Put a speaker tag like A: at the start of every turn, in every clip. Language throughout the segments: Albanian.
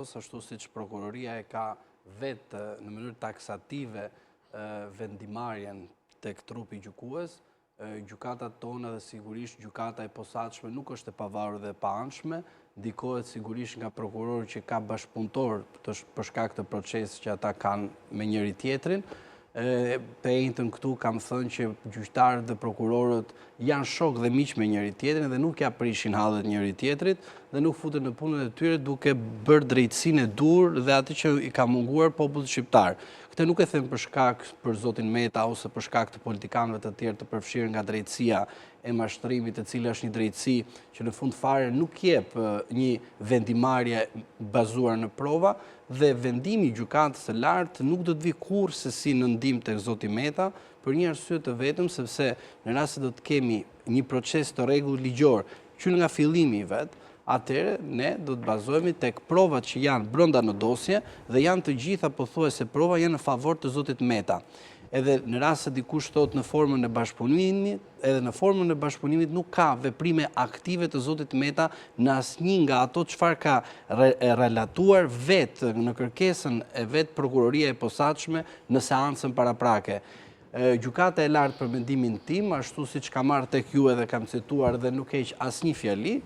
A: ashtu si që prokuroria e ka vetë në mënyrë taksative vendimarrjen tek trupi gjykues, gjykatat tona dhe sigurisht gjykata e posaçme nuk është e pavarur dhe e paanshme, ndikohet sigurisht nga prokurori që ka bashkëpunëtor për shkak të procesit që ata kanë me njëri tjetrin. Për njëjtën këtu kam thënë që gjyqtarët dhe prokurorët janë shok dhe miq me njëri tjetrin dhe nuk ja prishin hallet njëri tjetrit dhe nuk futen në punën e tyre duke bërë drejtësinë e dur dhe atë që i ka munguar popullit shqiptar. Këtë nuk e them për shkak për zotin Meta ose për shkak të politikanëve të tjerë të përfshirë nga drejtësia e mashtrimit, e cila është një drejtësi që në fund fare nuk jep një vendimarrje bazuar në prova dhe vendimi i gjykatës së lartë nuk do të vi kurrë se si në ndihmë tek zoti Meta për një arsye të vetëm sepse në rast se do të kemi një proces të rregullt ligjor që nga fillimi i vet, atëherë ne do të bazohemi tek provat që janë brenda në dosje dhe janë të gjitha pothuajse prova janë në favor të zotit Meta. Edhe në rast se dikush thot në formën e bashkëpunimit, edhe në formën e bashkëpunimit nuk ka veprime aktive të zotit Meta në asnjë nga ato çfarë ka relatuar vetë në kërkesën e vetë prokuroria e posaçme në seancën paraprake. Gjykata e lartë për mendimin tim, ashtu siç ka marrë tek ju edhe kam cituar dhe nuk heq asnjë fjali,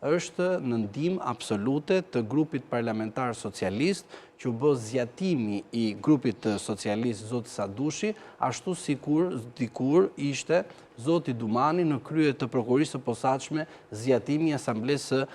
A: është në ndihmë absolute të grupit parlamentar socialist që u bë zgjatimi i grupit socialist zoti Sadushi, ashtu sikur dikur ishte zoti Dumani në krye të prokurorisë së posaçme zgjatimi i asamblesë së